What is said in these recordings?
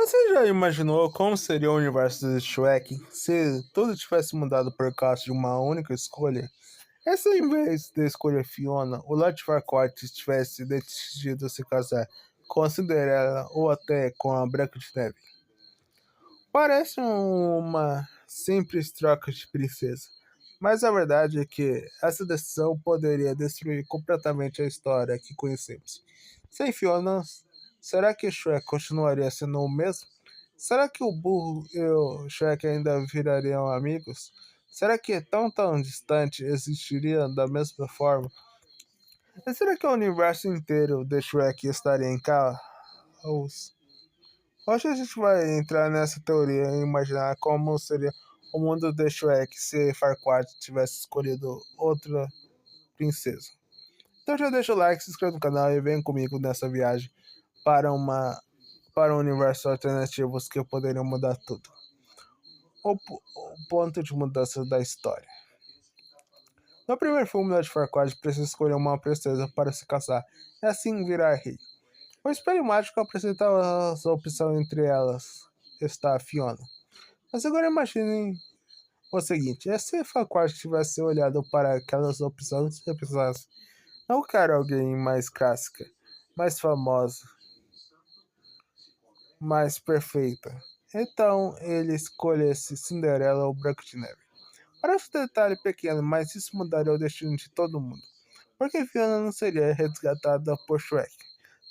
Você já imaginou como seria o universo de Shrek se tudo tivesse mudado por causa de uma única escolha? E se em vez de escolher Fiona, o Lord Farquaad tivesse decidido se casar com a Cinderela ou até com a Branca de Neve? Parece uma simples troca de princesa, mas a verdade é que essa decisão poderia destruir completamente a história que conhecemos. Sem Fiona, será que Shrek continuaria sendo o mesmo? Será que o burro e o Shrek ainda virariam amigos? Será que tão distante existiriam da mesma forma? E será que o universo inteiro de Shrek estaria em caos? Hoje a gente vai entrar nessa teoria e imaginar como seria o mundo de Shrek se Farquaad tivesse escolhido outra princesa. Então já deixa o like, se inscreve no canal e vem comigo nessa viagem para para um universo alternativos que poderiam mudar tudo. O ponto de mudança da história. No primeiro filme, Lord Farquaad precisa escolher uma princesa para se casar e assim virar rei. O espelho mágico apresenta as opções, entre elas está a Fiona. Mas agora imaginem o seguinte: e se Farquaad tivesse olhado para aquelas opções e pensasse, não quero alguém mais clássica, mais famosa, mais perfeita. Então ele escolhesse Cinderela ou Branca de Neve. Parece um detalhe pequeno, mas isso mudaria o destino de todo mundo. Porque Fiona não seria resgatada por Shrek.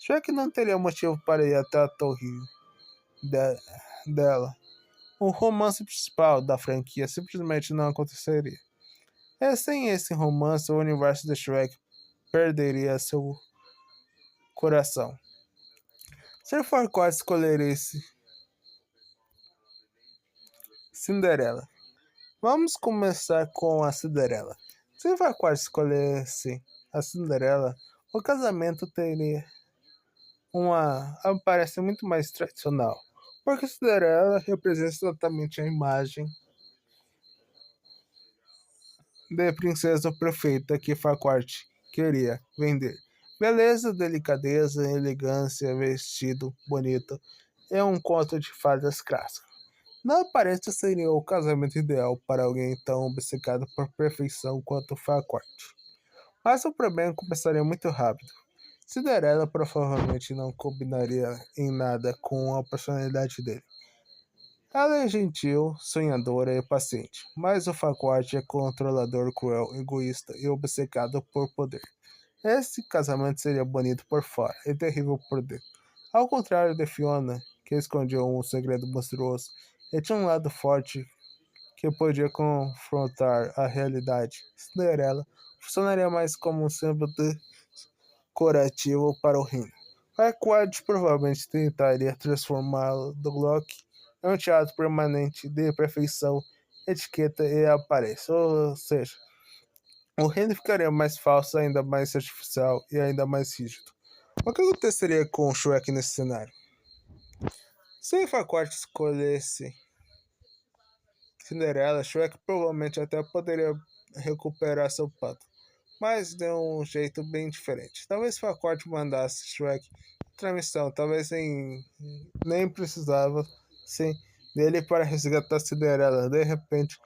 Shrek não teria motivo para ir até a torre dela. O romance principal da franquia simplesmente não aconteceria. E sem esse romance, o universo de Shrek perderia seu coração. Se Farquaad escolhesse Cinderela. Vamos começar com a Cinderela. Se Farquaad escolhesse a Cinderela, o casamento teria uma aparência muito mais tradicional, porque Cinderela representa exatamente a imagem de princesa perfeita que Farquaad queria vender. Beleza, delicadeza, elegância, vestido bonito. É um conto de fadas clássico. Não aparência seria o casamento ideal para alguém tão obcecado por perfeição quanto Farquaad. Mas o problema começaria muito rápido. Cinderela provavelmente não combinaria em nada com a personalidade dele. Ela é gentil, sonhadora e paciente, mas o Farquaad é controlador, cruel, egoísta e obcecado por poder. Esse casamento seria bonito por fora e terrível por dentro. Ao contrário de Fiona, que escondia um segredo monstruoso e tinha um lado forte que podia confrontar a realidade, Cinderela funcionaria mais como um símbolo decorativo para o reino. Farquaad provavelmente tentaria transformá-lo do Glock em um teatro permanente de perfeição, etiqueta e aparência, ou seja, o reino ficaria mais falso, ainda mais artificial e ainda mais rígido. O que aconteceria com o Shrek nesse cenário? Se Farquaad escolhesse Cinderela, Shrek provavelmente até poderia recuperar seu pato, mas de um jeito bem diferente. Talvez Farquaad mandasse Shrek outra missão, talvez nem precisava sim, dele para resgatar Cinderela. De repente,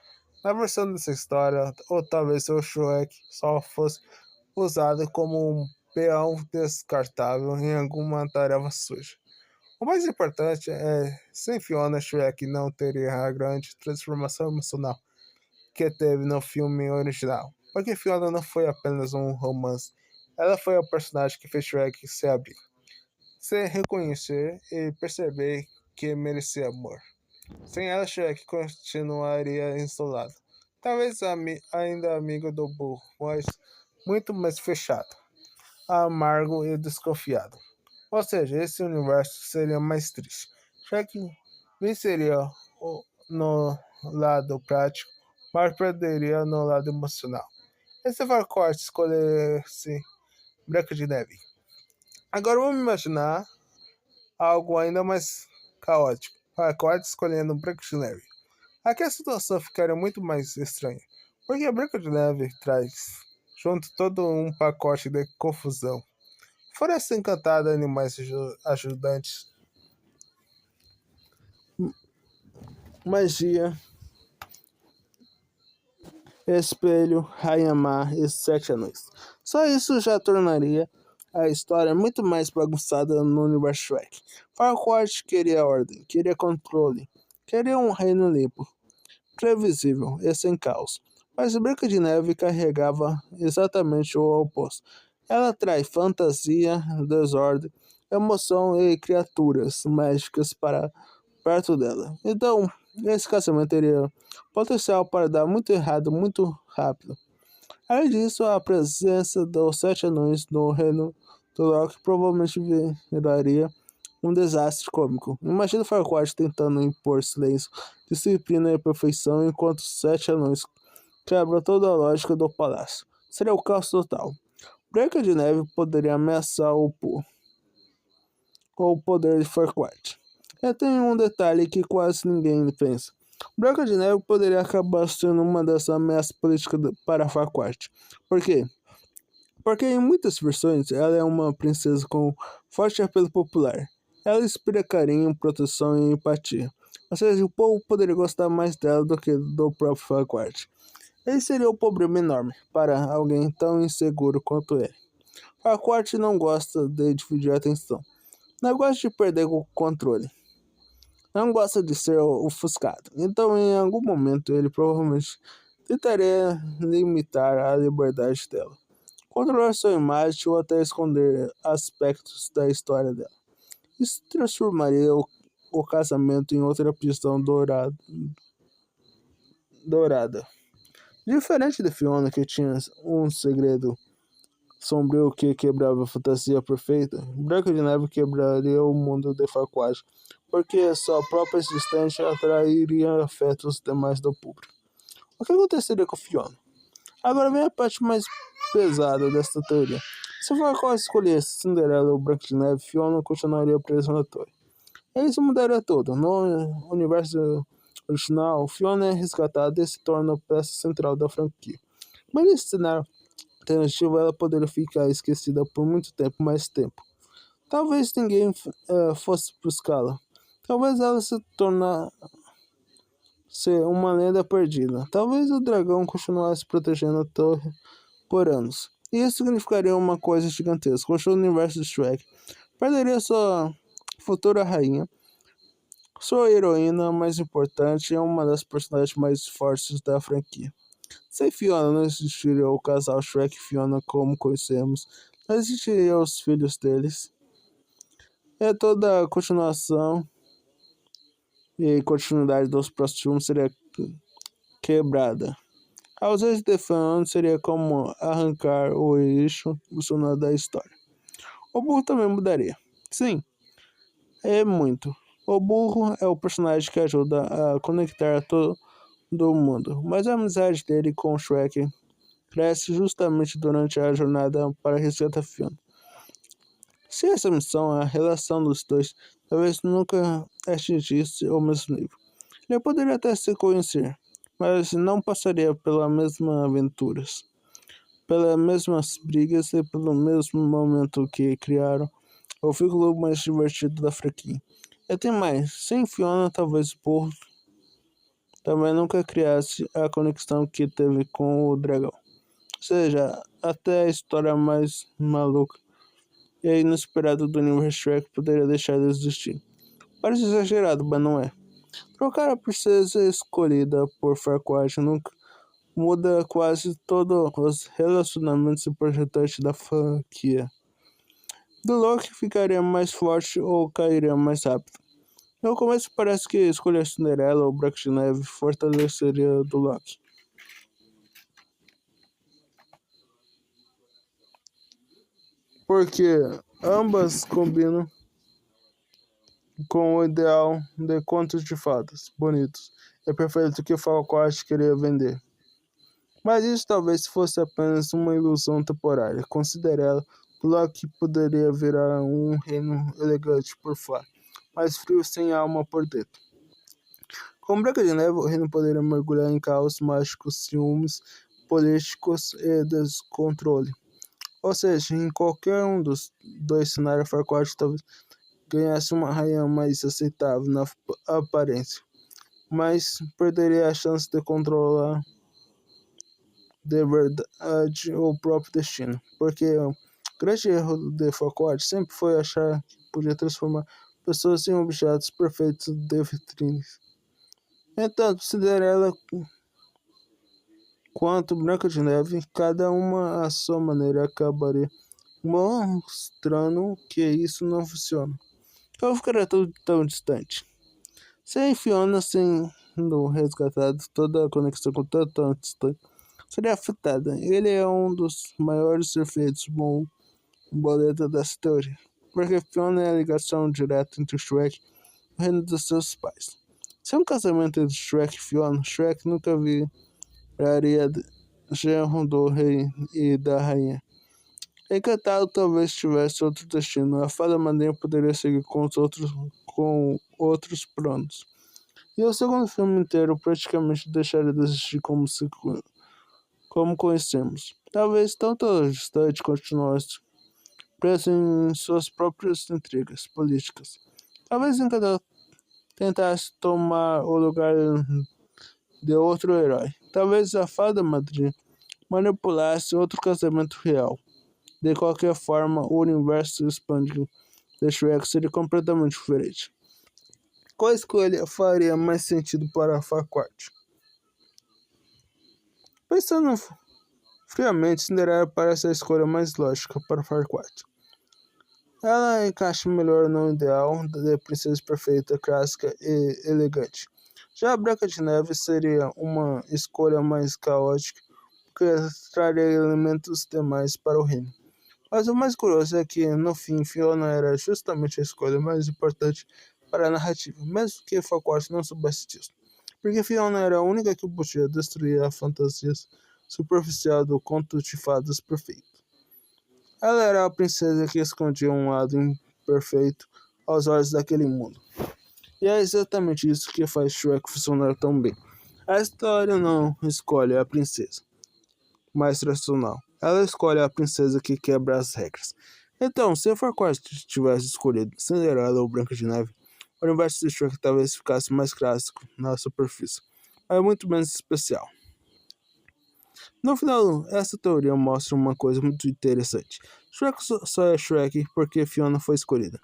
na versão dessa história, ou talvez o Shrek só fosse usado como um peão descartável em alguma tarefa suja. O mais importante é, sem Fiona, Shrek não teria a grande transformação emocional que teve no filme original. Porque Fiona não foi apenas um romance, ela foi a personagem que fez Shrek se abrir, se reconhecer e perceber que merecia amor. Sem ela, Shrek continuaria isolado. Talvez ainda amigo do burro, mas muito mais fechado, amargo e desconfiado. Ou seja, esse universo seria mais triste. Shrek venceria no lado prático, mas perderia no lado emocional. Esse Farquaad escolhesse Branca de Neve. Agora vamos imaginar algo ainda mais caótico. Farquaad escolhendo Branca de Neve. Aqui a situação ficaria muito mais estranha, porque a Branca de Neve traz junto todo um pacote de confusão. Floresta encantada, animais ajudantes, magia, espelho, rainha má e sete anões. Só isso já tornaria a história muito mais bagunçada no universo Shrek. Farquaad queria ordem, queria controle, queria um reino limpo, previsível e sem caos. Mas Branca de Neve carregava exatamente o oposto. Ela traz fantasia, desordem, emoção e criaturas mágicas para perto dela. Então, esse casamento teria potencial para dar muito errado muito rápido. Além disso, a presença dos sete anões no reino do Rock provavelmente viraria um desastre cômico. Imagina Farquaad tentando impor silêncio, disciplina e perfeição enquanto os sete anões quebram toda a lógica do palácio. Seria o caos total. Branca de Neve poderia ameaçar o poder de Farquaad. E tem um detalhe que quase ninguém pensa. Branca de Neve poderia acabar sendo uma das ameaças políticas para Farquaad. Por quê? Porque em muitas versões ela é uma princesa com forte apelo popular. Ela inspira carinho, proteção e empatia. Ou seja, o povo poderia gostar mais dela do que do próprio Farquaad. Esse seria um problema enorme para alguém tão inseguro quanto ele. Farquaad não gosta de dividir a atenção. Não gosta de perder o controle. Não gosta de ser ofuscado. Então, em algum momento, ele provavelmente tentaria limitar a liberdade dela, controlar sua imagem ou até esconder aspectos da história dela. Isso transformaria o casamento em outra prisão dourada. Diferente de Fiona, que tinha um segredo sombrio que quebrava a fantasia perfeita, Branca de Neve quebraria o mundo de Farquaad, porque sua própria existência atrairia afetos demais do público. O que aconteceria com Fiona? Agora vem a parte mais pesada desta teoria. Se Farquaad escolhesse Cinderela ou Branca de Neve, Fiona continuaria presa na torre. Isso mudaria tudo. No universo original, Fiona é resgatada e se torna peça central da franquia. Mas nesse cenário alternativo, ela poderia ficar esquecida por muito tempo, mais tempo. Talvez ninguém fosse buscá-la. Talvez ela se tornasse uma lenda perdida. Talvez o dragão continuasse protegendo a torre por anos. E isso significaria uma coisa gigantesca. O universo de Shrek perderia sua futura rainha, sua heroína mais importante e uma das personagens mais fortes da franquia. Sem Fiona não existiria o casal Shrek e Fiona como conhecemos, não existiria os filhos deles. E toda a continuação e continuidade dos próximos filmes seria quebrada. A ausência de Fiona seria como arrancar o eixo emocional da história. O burro também mudaria. Sim, é muito. O burro é o personagem que ajuda a conectar todo mundo, mas a amizade dele com o Shrek cresce justamente durante a jornada para resgatar Fiona. Se essa missão, a relação dos dois, talvez nunca atingisse o mesmo nível. Ele poderia até se conhecer, mas não passaria pelas mesmas aventuras, pelas mesmas brigas e pelo mesmo momento que criaram o vínculo mais divertido da franquia. E tem mais, sem Fiona, talvez o burro também nunca criasse a conexão que teve com o dragão. Ou seja, até a história mais maluca e inesperada do universo Shrek poderia deixar de existir. Parece exagerado, mas não é. Trocar a princesa escolhida por Farquaad nunca muda quase todos os relacionamentos importantes da franquia. Do Loki ficaria mais forte ou cairia mais rápido. No começo parece que escolher Cinderela ou Branca de Neve fortaleceria do Loki. Porque ambas combinam com o ideal de contos de fadas bonitos e perfeito que Farquaad queria vender. Mas isso talvez fosse apenas uma ilusão temporária. Cinderela, Loki poderia virar um reino elegante por fora, mas frio sem alma por dentro. Com Branca de Neve, o reino poderia mergulhar em caos mágicos, ciúmes políticos e descontrole. Ou seja, em qualquer um dos dois cenários, Farquaad talvez ganhasse uma rainha mais aceitável na aparência, mas perderia a chance de controlar de verdade o próprio destino, porque o grande erro de Foucault sempre foi achar que podia transformar pessoas em objetos perfeitos de vitrines. Então, Cinderela quanto Branca de Neve, cada uma à sua maneira acabaria mostrando que isso não funciona. Eu ficaria tudo tão distante. Sem Fiona sendo resgatado, toda a conexão com tão distante seria afetada. Ele é um dos maiores efeitos boleta dessa teoria, porque Fiona é a ligação direta entre Shrek e o reino dos seus pais. Se um casamento entre Shrek e Fiona, Shrek nunca viraria genro do rei e da rainha. Encantado talvez tivesse outro destino. A fada madrinha poderia seguir com outros planos. E o segundo filme inteiro praticamente deixaria de existir como conhecemos. Talvez tanto distante continuasse preso em suas próprias intrigas políticas. Talvez Encantado tentasse tomar o lugar de outro herói. Talvez a fada madrinha manipulasse outro casamento real. De qualquer forma, o universo expandido de Shrek seria completamente diferente. Qual escolha faria mais sentido para Farquaad? Pensando friamente, Cinderela parece a escolha mais lógica para Farquaad. Ela encaixa melhor no ideal de princesa perfeita, clássica e elegante. Já a Branca de Neve seria uma escolha mais caótica, porque traria elementos demais para o reino. Mas o mais curioso é que, no fim, Fiona era justamente a escolha mais importante para a narrativa, mesmo que Farquaad não soubesse disso. Porque Fiona era a única que podia destruir a fantasia superficial do conto de fadas perfeito. Ela era a princesa que escondia um lado imperfeito aos olhos daquele mundo. E é exatamente isso que faz Shrek funcionar tão bem. A história não escolhe a princesa mais tradicional. Ela escolhe a princesa que quebra as regras. Então, se Farquaad tivesse escolhido Cinderela ou Branca de Neve, o universo de Shrek talvez ficasse mais clássico na superfície, mas muito menos especial. No final, essa teoria mostra uma coisa muito interessante. Shrek só é Shrek porque Fiona foi escolhida.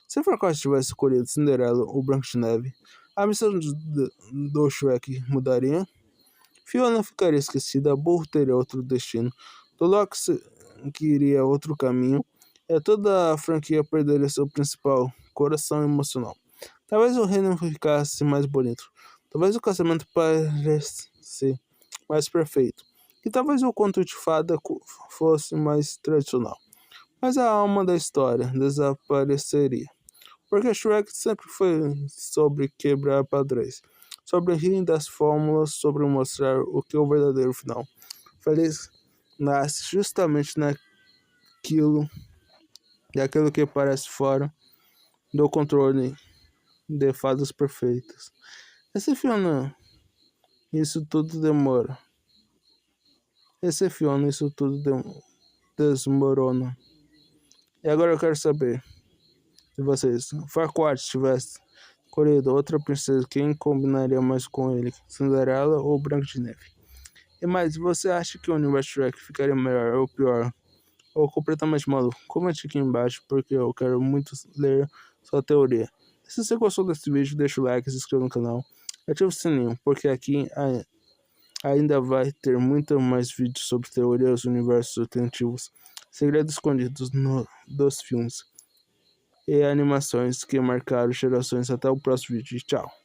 Se Farquaad tivesse escolhido Cinderela ou Branca de Neve, a missão do Shrek mudaria. Fiona ficaria esquecida, Burro teria outro destino, Dolores seguiria outro caminho, e toda a franquia perderia seu principal coração emocional. Talvez o reino ficasse mais bonito, talvez o casamento parecesse mais perfeito, e talvez o conto de fada fosse mais tradicional. Mas a alma da história desapareceria, porque Shrek sempre foi sobre quebrar padrões, sobre rir das fórmulas, sobre mostrar o que é o verdadeiro final feliz nasce justamente daquilo que parece fora do controle de fadas perfeitas. Esse Fiona, isso tudo demora. Esse Fiona, isso tudo desmorona. E agora eu quero saber de vocês. Se Farquaad tivesse escolhido outra princesa, quem combinaria mais com ele? Cinderela ou Branca de Neve? E mais, você acha que o universo Shrek ficaria melhor ou pior? Ou completamente maluco? Comente aqui embaixo, porque eu quero muito ler sua teoria. Se você gostou desse vídeo, deixa o like, se inscreva no canal, ative o sininho, porque aqui ainda vai ter muito mais vídeos sobre teorias, universos alternativos, segredos escondidos dos filmes e animações que marcaram gerações. Até o próximo vídeo. Tchau!